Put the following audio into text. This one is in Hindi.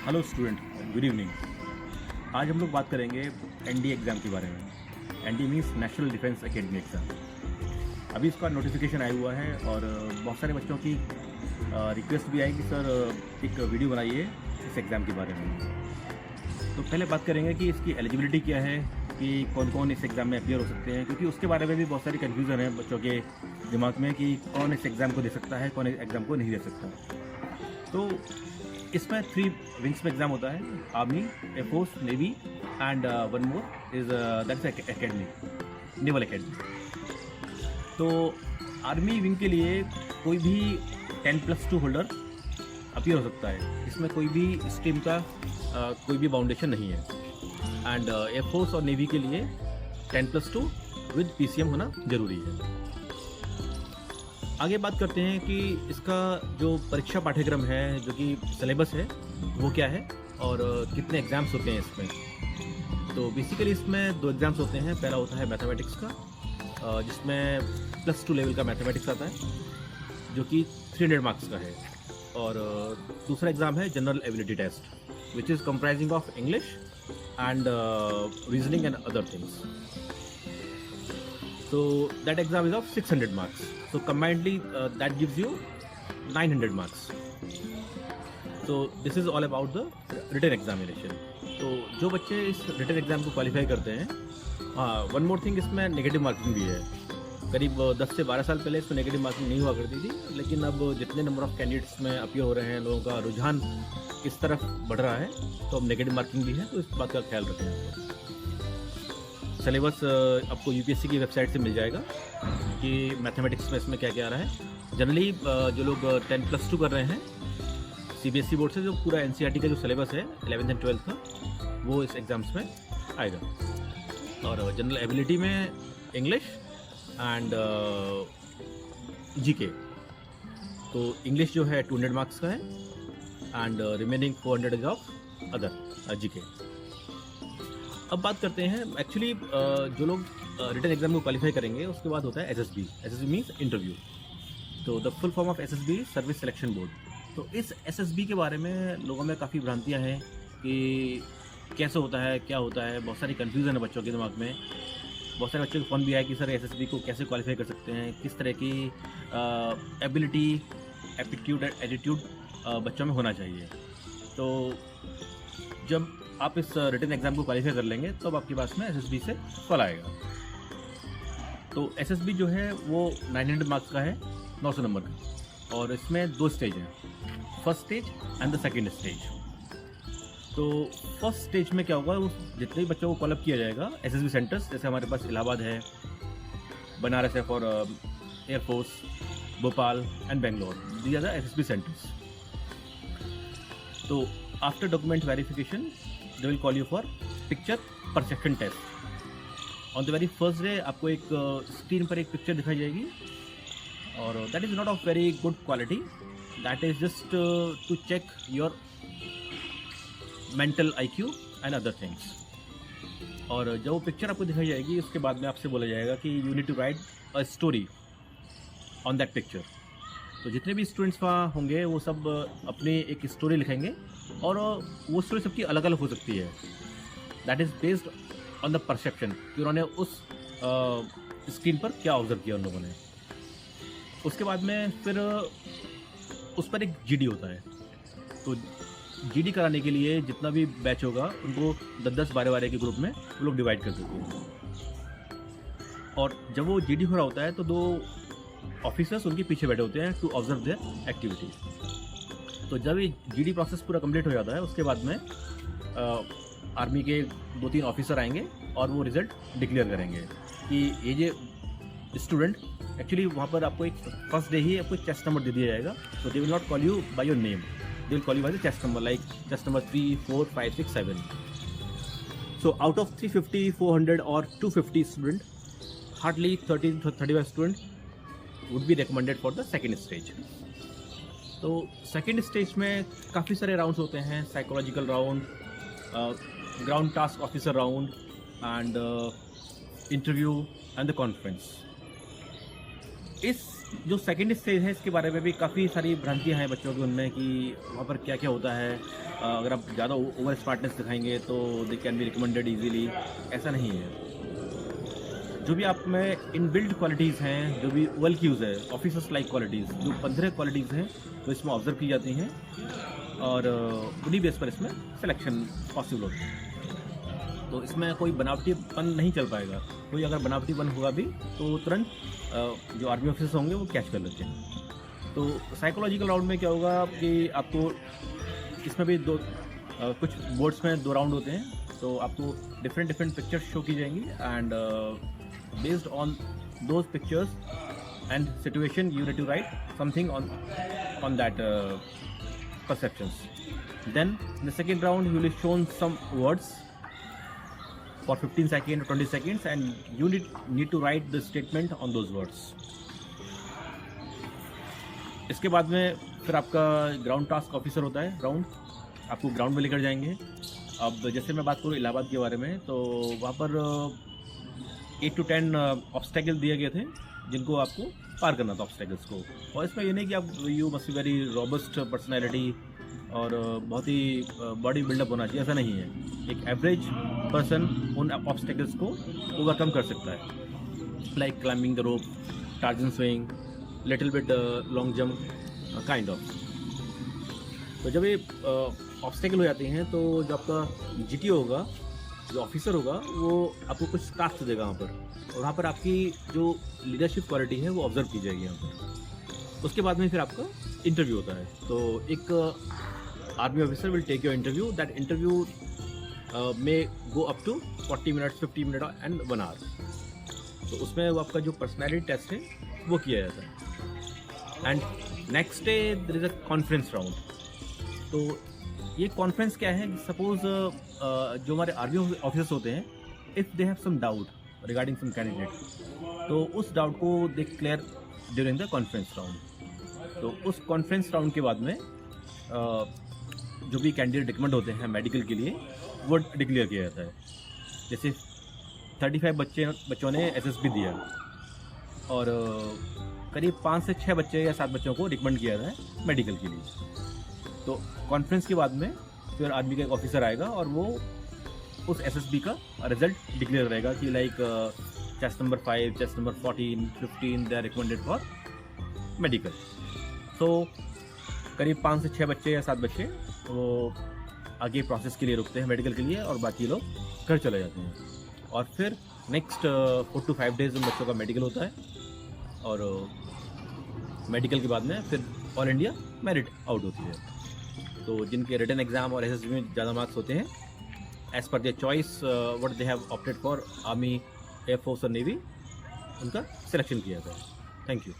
Hello student, good evening. आज हम लोग बात करेंगे एनडीए एग्ज़ाम के बारे में। NDA means national defence academy exam. अभी इसका नोटिफिकेशन आया हुआ है और बहुत सारे बच्चों की रिक्वेस्ट भी आई कि सर एक वीडियो बनाइए इस एग्ज़ाम के बारे में। तो पहले बात करेंगे कि इसकी एलिजिबिलिटी क्या है, कि कौन कौन इस एग्ज़ाम में अपियर हो सकते हैं, क्योंकि उसके बारे में भी बहुत सारी कन्फ्यूज़न है बच्चों के दिमाग में कि कौन इस एग्ज़ाम को दे सकता है, कौन इस एग्ज़ाम को नहीं दे सकता। तो इसमें 3 विंग्स में एग्ज़ाम होता है, army, air force, navy and one more is that's academy, naval academy. तो आर्मी विंग के लिए कोई भी 10+2 होल्डर अपियर हो सकता है। इसमें कोई भी स्ट्रीम का कोई भी बाउंडेशन नहीं है। एंड एयरफोर्स और नेवी के लिए 10+2 विद PCM होना ज़रूरी है। आगे बात करते हैं कि इसका जो परीक्षा पाठ्यक्रम है, जो कि सिलेबस है, वो क्या है और कितने एग्ज़ाम्स होते हैं इसमें। तो बेसिकली इसमें 2 एग्ज़ाम्स होते हैं। पहला होता है मैथमेटिक्स का, जिसमें +2 लेवल का मैथमेटिक्स आता है, जो कि 300 मार्क्स का है। और दूसरा एग्ज़ाम है general ability test, which is comprising of English and reasoning and other things. So that exam is of 600 marks. So combinedly that gives you 900 marks. So this is all about the written examination. तो जो बच्चे इस written exam को क्वालिफाई करते हैं, हाँ, वन मोर थिंग, इसमें नेगेटिव मार्किंग भी है। करीब 10 से 12 साल पहले इसमें नेगेटिव मार्किंग नहीं हुआ करती थी, लेकिन अब जितने नंबर ऑफ कैंडिडेट्स में अपियर हो रहे हैं, लोगों का रुझान इस तरफ बढ़ रहा है, तो अब नेगेटिव मार्किंग भी है। तो इस बात का ख्याल रखें। सिलेबस आपको यूपीएससी की वेबसाइट से मिल जाएगा कि मैथमेटिक्स में इसमें क्या क्या आ रहा है। जनरली जो लोग 10+2 कर रहे हैं सीबीएसई बोर्ड से, जो पूरा एनसीईआरटी का जो सिलेबस है 11th एंड 12th का, वो इस एग्ज़ाम्स में आएगा। और जनरल एबिलिटी में इंग्लिश एंड जीके। तो इंग्लिश जो है 200 मार्क्स का है and remaining 400 is of other GK. अब बात करते हैं एक्चुअली जो लोग रिटन एग्जाम को क्वालिफाई करेंगे, उसके बाद होता है एसएसबी। SSB means interview. तो the full form of SSB service selection board. तो इस एसएसबी के बारे में लोगों में काफ़ी भ्रांतियां हैं कि कैसे होता है, क्या होता है। बहुत सारी कन्फ्यूज़न है बच्चों के दिमाग में। बहुत सारे बच्चों को फ़ोन भी आया कि सर एसएसबी को कैसे क्वालिफाई कर सकते हैं, किस तरह की एबिलिटी, एप्टीट्यूड एंड एटीट्यूड बच्चों में होना चाहिए। तो जब आप इस रिटन एग्ज़ाम को क्वालिफाई कर लेंगे, तो अब आपके पास में एसएसबी से फल आएगा। तो एसएसबी जो है वो 900 मार्क्स का है, 900 नंबर का। और इसमें 2 स्टेज हैं, first stage and the second stage. तो फर्स्ट स्टेज में क्या होगा, वो जितने भी बच्चों को कॉल अप किया जाएगा एसएसबी सेंटर्स, जैसे हमारे पास इलाहाबाद है, बनारस है for air force, Bhopal and Bangalore, these are the SSB centres. तो after document verification they will call you for picture perception test. On the very first day आपको एक स्क्रीन पर एक पिक्चर दिखाई जाएगी, और that is not of very good quality. That is just to check your mental IQ and other things. और जब वो पिक्चर आपको दिखाई जाएगी, उसके बाद में आपसे बोला जाएगा कि you need to write a story on that picture. तो जितने भी स्टूडेंट्स वहाँ होंगे वो सब अपनी एक स्टोरी लिखेंगे, और वो स्टोरी सबकी अलग अलग हो सकती है। That is based on the perception कि उन्होंने उस स्क्रीन पर क्या ऑब्जर्व किया उन लोगों ने। उसके बाद में फिर उस पर एक जीडी होता है। तो जीडी कराने के लिए जितना भी बैच होगा, उनको 10-10, 12-12 के ग्रुप में वो लोग डिवाइड कर देते हैं। और जब वो जीडी हो रहा होता है, तो 2 ऑफिसर्स उनके पीछे बैठे होते हैं टू ऑब्जर्व देयर एक्टिविटीज़। तो जब ये जीडी प्रोसेस पूरा कंप्लीट हो जाता है, उसके बाद में आर्मी के 2-3 ऑफिसर आएंगे और वो रिज़ल्ट डिक्लेयर करेंगे कि ये जो स्टूडेंट, एक्चुअली वहाँ पर आपको एक फर्स्ट डे ही आपको चेस्ट नंबर दे दिया जाएगा। तो they will not call you by your name, they will call you by the chest number, like chest number 3, 4, 5, 6, 7। So out of 350, 400 और 250 student, hardly 30 to 35 student would be recommended for the second stage. तो सेकेंड स्टेज में काफ़ी सारे राउंड्स होते हैं, psychological round, ground task officer round and interview and the conference. इस जो सेकेंड स्टेज है इसके बारे में भी काफ़ी सारी भ्रांतियाँ हैं बच्चों के उनमें कि वहाँ पर क्या क्या होता है। अगर आप ज़्यादा ओवर स्मार्टनेस दिखाएंगे तो they can be recommended easily, ऐसा नहीं है। जो भी आप में इनबिल्ट क्वालिटीज़ हैं, जो भी वेल क्यूज़ है, ऑफिसर्स लाइक क्वालिटीज़, जो 15 क्वालिटीज़ हैं वो इसमें ऑब्जर्व की जाती हैं और उन्हीं बेस पर इसमें सिलेक्शन पॉसिबल होती है। तो इसमें कोई बनावटीपन नहीं चल पाएगा। कोई अगर बनावटीपन होगा भी तो तुरंत जो आर्मी ऑफिसर्स होंगे वो कैच कर लेते हैं। तो साइकोलॉजिकल राउंड में क्या होगा कि आपको इसमें भी कुछ बोर्ड्स में 2 राउंड होते हैं, तो आपको डिफरेंट पिक्चर्स शो की जाएंगी and based on those pictures and situation you need to write something on that perceptions. Then in the second round you will be shown some words for 15 seconds or 20 seconds and you need to write the statement on those words. इसके बाद में फिर आपका ग्राउंड टास्क ऑफिसर होता है। राउंड आपको ग्राउंड में लेकर जाएंगे। अब जैसे मैं बात करूँ इलाहाबाद के बारे में, तो वहाँ पर 8 to 10 ऑब्स्टेकल दिए गए थे जिनको आपको पार करना था ऑब्स्टेकल्स को। और इसमें ये नहीं कि आप you must be very robust personality और बहुत ही बॉडी बिल्डअप होना चाहिए, ऐसा नहीं है। एक एवरेज पर्सन उन ऑब्स्टेकल्स को ओवरकम कर सकता है, like climbing the rope, torsion swing, little bit long jump kind of. तो जब ये ऑब्स्टेकल हो जाते हैं तो जो आपका जीटी होगा, जो ऑफिसर होगा, वो आपको कुछ टास्क देगा वहाँ पर, और वहाँ पर आपकी जो लीडरशिप क्वालिटी है वो ऑब्जर्व की जाएगी यहाँ पर। उसके बाद में फिर आपका इंटरव्यू होता है। तो एक army officer will take your interview. That interview may go up to 40 minutes, 50 minute and 1 hour. तो उसमें वो आपका जो पर्सनैलिटी टेस्ट है वो किया जाता है। And next day there is a conference round. तो ये कॉन्फ्रेंस क्या है, सपोज जो हमारे आर्मी ऑफिसर्स होते हैं, if they have some doubt regarding some candidate, तो उस डाउट को they clear during the conference round. तो उस कॉन्फ्रेंस राउंड के बाद में जो भी कैंडिडेट रिकमेंड होते हैं मेडिकल के लिए, वो डिक्लेयर किया जाता है। जैसे 35 बच्चों ने एसएसबी दिया और करीब 5 से 6 बच्चे या 7 बच्चों को रिकमेंड किया जाता है मेडिकल के लिए। तो कॉन्फ्रेंस के बाद में फिर आर्मी का एक ऑफिसर आएगा और वो उस एसएसबी का रिजल्ट डिक्लेयर रहेगा कि like chest number 5, chest number 14, 15 they are recommended for medical. तो करीब 5 से 6 बच्चे या 7 बच्चे वो आगे प्रोसेस के लिए रुकते हैं मेडिकल के लिए, और बाकी लोग घर चले जाते हैं। और फिर नेक्स्ट 4 to 5 डेज उन बच्चों का मेडिकल होता है, और मेडिकल के बाद में फिर ऑल इंडिया मेरिट आउट होती है। तो जिनके रिटन एग्जाम और एसएसबी में ज़्यादा मार्क्स होते हैं, एज पर their choice what they have opted for, army, air force और नेवी, उनका सिलेक्शन किया जाता है। Thank you.